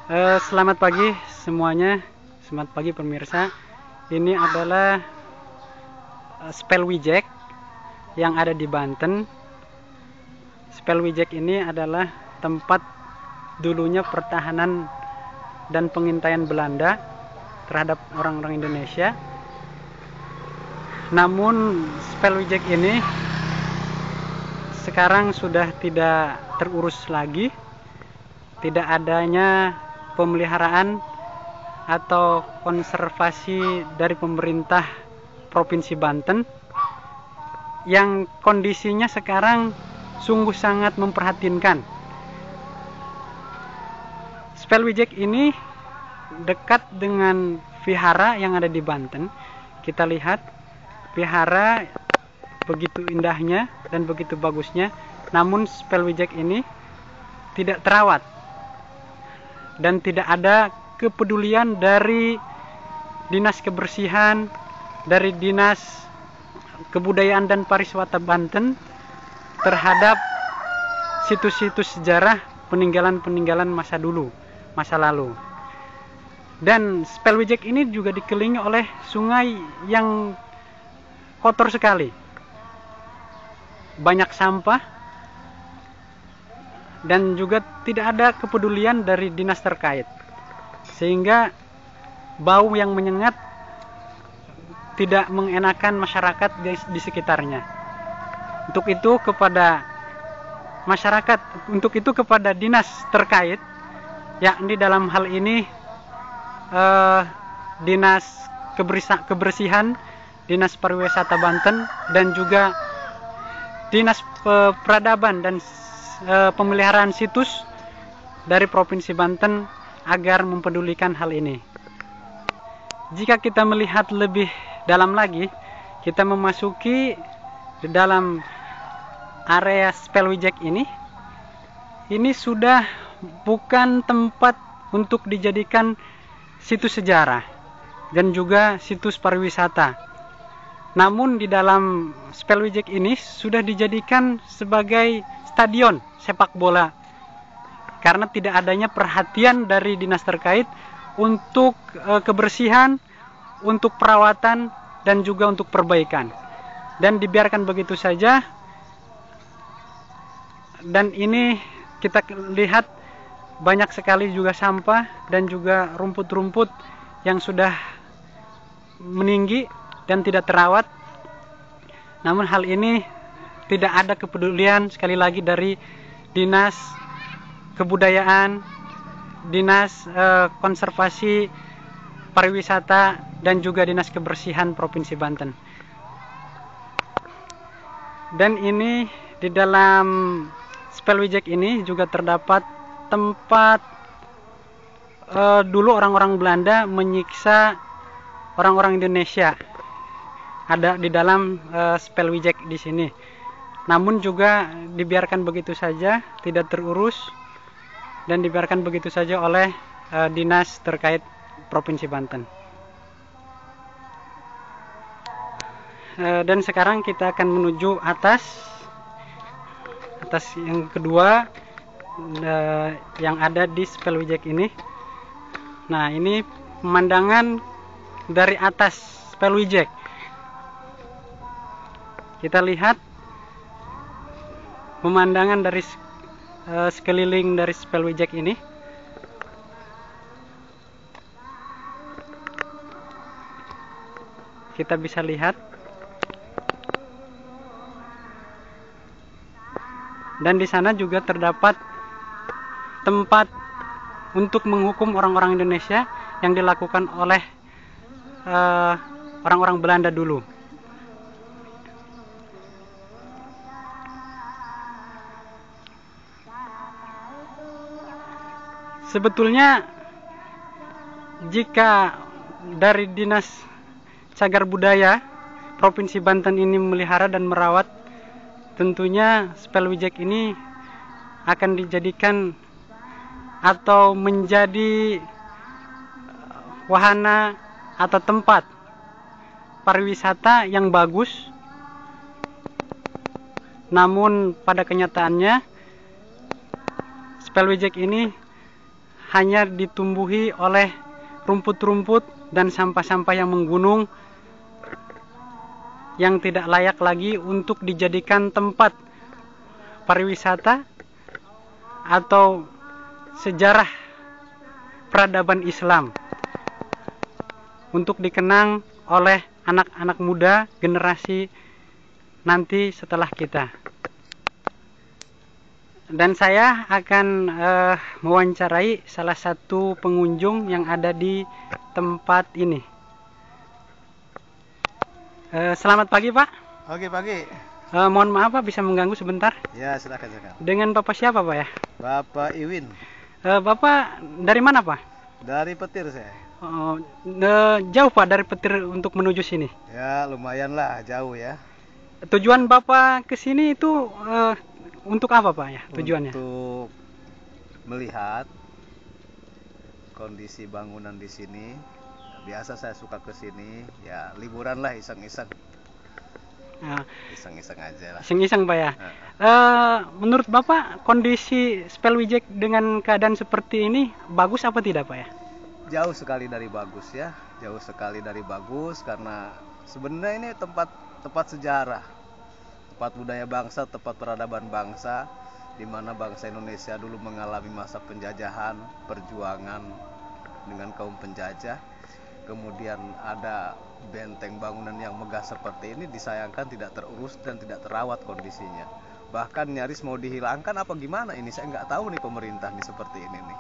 Selamat pagi semuanya, selamat pagi pemirsa. Ini adalah Spelwijck yang ada di Banten. Spelwijck ini adalah tempat dulunya pertahanan dan pengintaian Belanda terhadap orang-orang Indonesia. Namun Spelwijck ini sekarang sudah tidak terurus lagi, tidak adanya pemeliharaan atau konservasi dari pemerintah Provinsi Banten yang kondisinya sekarang sungguh sangat memprihatinkan. Spelwijck ini dekat dengan vihara yang ada di Banten. Kita lihat vihara begitu indahnya dan begitu bagusnya, namun Spelwijck ini tidak terawat dan tidak ada kepedulian dari Dinas Kebersihan, dari Dinas Kebudayaan dan Pariwisata Banten terhadap situs-situs sejarah peninggalan-peninggalan masa lalu. Dan Spelwijck ini juga dikelilingi oleh sungai yang kotor sekali, banyak sampah, dan juga tidak ada kepedulian dari dinas terkait, sehingga bau yang menyengat tidak mengenakan masyarakat di sekitarnya. Untuk itu kepada masyarakat, untuk itu kepada dinas terkait, yakni dalam hal ini Dinas Kebersihan, Dinas Pariwisata Banten, dan juga Dinas Peradaban dan Pemeliharaan Situs dari Provinsi Banten agar mempedulikan hal ini. Jika kita melihat lebih dalam lagi, kita memasuki di dalam area Spelwijck ini sudah bukan tempat untuk dijadikan situs sejarah dan juga situs pariwisata. Namun di dalam Spelwijck ini sudah dijadikan sebagai stadion sepak bola karena tidak adanya perhatian dari dinas terkait untuk kebersihan, untuk perawatan, dan juga untuk perbaikan, dan dibiarkan begitu saja. Dan ini kita lihat banyak sekali juga sampah dan juga rumput-rumput yang sudah meninggi dan tidak terawat. Namun hal ini tidak ada kepedulian sekali lagi dari Dinas Kebudayaan, Dinas Konservasi Pariwisata, dan juga Dinas Kebersihan Provinsi Banten. Dan ini di dalam Spelwijck ini juga terdapat tempat dulu orang-orang Belanda menyiksa orang-orang Indonesia. Ada di dalam Spelwijck di sini. Namun juga dibiarkan begitu saja, tidak terurus, dan dibiarkan begitu saja oleh dinas terkait Provinsi Banten. Dan sekarang kita akan menuju atas yang kedua yang ada di Spelwijck ini. Nah, ini pemandangan dari atas Spelwijck. Kita lihat pemandangan dari sekeliling dari Spelwijck ini. Kita bisa lihat, dan di sana juga terdapat tempat untuk menghukum orang-orang Indonesia yang dilakukan oleh orang-orang Belanda dulu. Sebetulnya jika dari Dinas Cagar Budaya Provinsi Banten ini memelihara dan merawat, tentunya Spelwijck ini akan dijadikan atau menjadi wahana atau tempat pariwisata yang bagus. Namun pada kenyataannya Spelwijck ini hanya ditumbuhi oleh rumput-rumput dan sampah-sampah yang menggunung, yang tidak layak lagi untuk dijadikan tempat pariwisata atau sejarah peradaban Islam untuk dikenang oleh anak-anak muda generasi nanti setelah kita. Dan saya akan mewawancarai salah satu pengunjung yang ada di tempat ini. Selamat pagi, Pak. Oke, pagi. Mohon maaf, Pak, bisa mengganggu sebentar? Ya, silakan. Dengan Bapak siapa, Pak ya? Bapak Iwin. Bapak dari mana, Pak? Dari Petir saya. Jauh, Pak, dari Petir untuk menuju sini? Ya, lumayan lah, jauh ya. Tujuan Bapak ke sini itu untuk apa, Pak ya? Tujuannya? Untuk melihat kondisi bangunan di sini. Biasa saya suka ke sini, ya liburan lah, iseng-iseng. Iseng-iseng aja lah. Iseng-iseng, Pak ya. Menurut Bapak kondisi Spellwijek dengan keadaan seperti ini bagus apa tidak, Pak ya? Jauh sekali dari bagus ya. Jauh sekali dari bagus karena sebenarnya ini tempat sejarah, tempat budaya bangsa, tempat peradaban bangsa, di mana bangsa Indonesia dulu mengalami masa penjajahan, perjuangan dengan kaum penjajah. Kemudian ada benteng bangunan yang megah seperti ini, disayangkan tidak terurus dan tidak terawat kondisinya. Bahkan nyaris mau dihilangkan apa gimana ini, saya nggak tahu nih pemerintah nih seperti ini nih.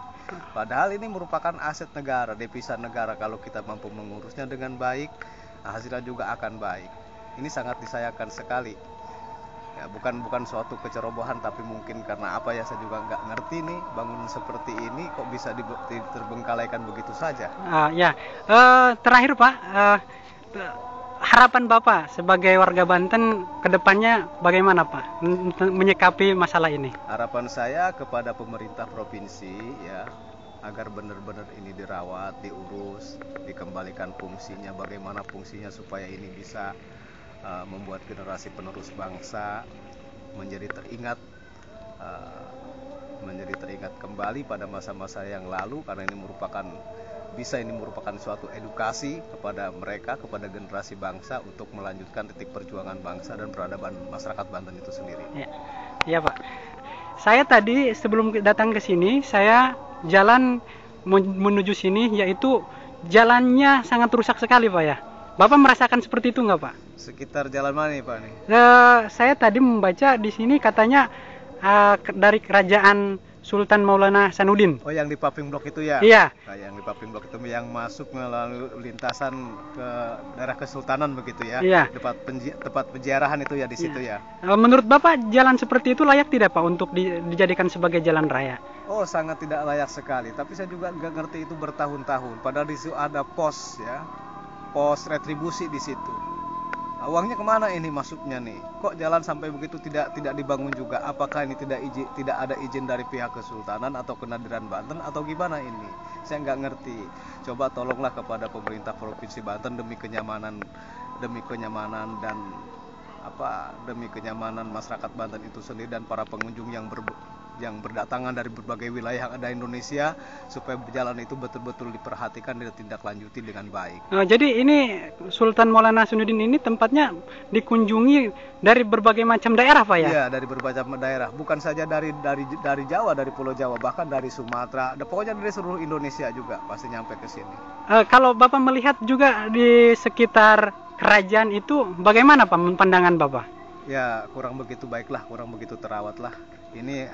Padahal ini merupakan aset negara, devisa negara. Kalau kita mampu mengurusnya dengan baik, hasilnya juga akan baik. Ini sangat disayangkan sekali. Ya, bukan suatu kecerobohan, tapi mungkin karena apa ya, saya juga nggak ngerti nih, bangunan seperti ini kok bisa terbengkalaikan begitu saja. Terakhir, Pak, harapan Bapak sebagai warga Banten kedepannya bagaimana, Pak, menyikapi masalah ini? Harapan saya kepada pemerintah provinsi ya, agar benar-benar ini dirawat, diurus, dikembalikan fungsinya, bagaimana fungsinya supaya ini bisa membuat generasi penerus bangsa menjadi teringat kembali pada masa-masa yang lalu, karena ini merupakan suatu edukasi kepada mereka, kepada generasi bangsa untuk melanjutkan titik perjuangan bangsa dan peradaban masyarakat Banten itu sendiri. Iya, Pak. Saya tadi sebelum datang ke sini, saya jalan menuju sini, yaitu jalannya sangat rusak sekali, Pak ya. Bapak merasakan seperti itu nggak, Pak? Sekitar jalan mana nih, Pak nih? Saya tadi membaca di sini katanya dari kerajaan Sultan Maulana Hasanuddin. Oh, yang di paving block itu ya? Iya. Nah, yang di paving block itu yang masuk melalui lintasan ke daerah Kesultanan begitu ya? Iya. Tempat penziarahan itu ya di situ ya? Menurut Bapak jalan seperti itu layak tidak, Pak, untuk dijadikan sebagai jalan raya? Oh, sangat tidak layak sekali. Tapi saya juga nggak ngerti itu bertahun-tahun. Padahal di situ ada pos ya, pos retribusi di situ. Nah, uangnya kemana ini masuknya nih? Kok jalan sampai begitu tidak dibangun juga? Apakah ini tidak ada izin dari pihak Kesultanan atau Kenadiran Banten atau gimana ini? Saya nggak ngerti. Coba tolonglah kepada pemerintah Provinsi Banten demi kenyamanan dan demi kenyamanan masyarakat Banten itu sendiri dan para pengunjung yang berdatangan dari berbagai wilayah yang ada Indonesia, supaya jalan itu betul-betul diperhatikan dan ditindaklanjuti dengan baik. Jadi ini Sultan Maulana Hasanuddin ini tempatnya dikunjungi dari berbagai macam daerah, Pak ya? Iya, dari berbagai macam daerah, bukan saja dari Jawa, dari Pulau Jawa, bahkan dari Sumatera, pokoknya dari seluruh Indonesia juga pasti nyampe ke sini. Kalau Bapak melihat juga di sekitar kerajaan itu, bagaimana, Pak, pandangan Bapak? Ya, kurang begitu baiklah, kurang begitu terawatlah. Ini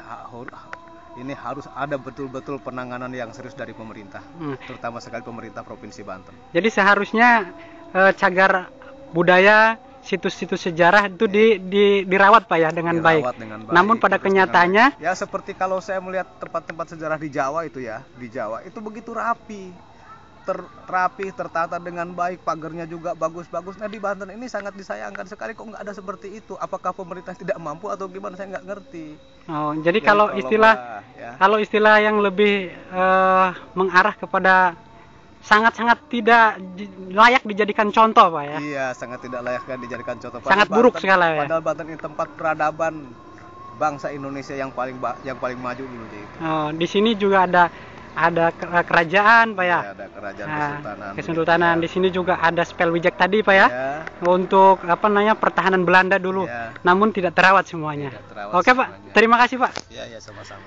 harus ada betul-betul penanganan yang serius dari pemerintah, terutama sekali pemerintah Provinsi Banten. Jadi seharusnya cagar budaya, situs-situs sejarah itu dirawat, Pak ya, dengan baik. Namun pada kenyataannya, ya seperti kalau saya melihat tempat-tempat sejarah di Jawa itu ya, itu begitu rapi, tertata dengan baik, pagarnya juga bagus-bagus. Nah, di Banten ini sangat disayangkan sekali kok nggak ada seperti itu. Apakah pemerintah tidak mampu atau gimana, saya nggak ngerti. Jadi kalau istilah yang lebih mengarah kepada sangat-sangat tidak layak dijadikan contoh, Pak ya? Iya, sangat tidak layak dijadikan contoh. Sangat buruk sekali ya. Padahal Banten ini tempat peradaban bangsa Indonesia yang paling maju dulu. Di sini juga ada ada kerajaan, Pak ya. Ya, ada kerajaan Nah, kesultanan. kesultanan. Ya. Di sini juga ada Spellwijak tadi, Pak ya. Ya. Untuk pertahanan Belanda dulu. Ya. Namun tidak terawat semuanya. Tidak terawat Oke, Pak. semuanya. Terima kasih, Pak. Ya, sama-sama.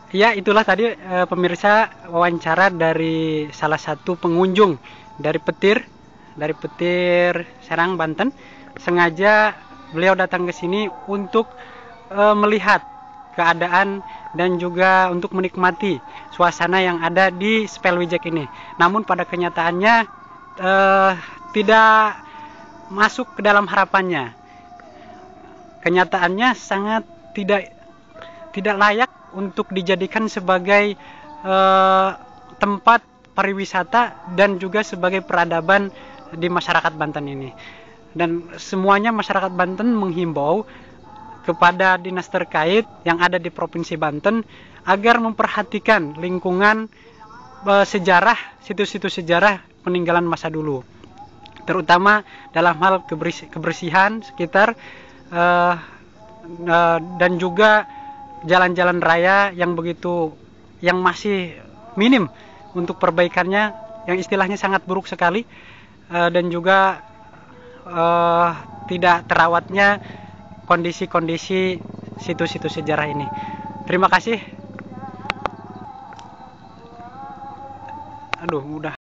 Ya, itulah tadi pemirsa wawancara dari salah satu pengunjung dari Petir Serang, Banten. Sengaja beliau datang ke sini untuk melihat keadaan dan juga untuk menikmati suasana yang ada di Spellwijak ini. Namun pada kenyataannya tidak masuk ke dalam harapannya. Kenyataannya sangat tidak layak untuk dijadikan sebagai tempat pariwisata dan juga sebagai peradaban di masyarakat Banten ini. Dan semuanya masyarakat Banten menghimbau kepada dinas terkait yang ada di Provinsi Banten agar memperhatikan lingkungan sejarah, situs-situs sejarah peninggalan masa dulu, terutama dalam hal kebersihan sekitar dan juga jalan-jalan raya yang masih minim untuk perbaikannya, yang istilahnya sangat buruk sekali, dan juga tidak terawatnya kondisi-kondisi situs-situs sejarah ini. Terima kasih. Aduh, udah.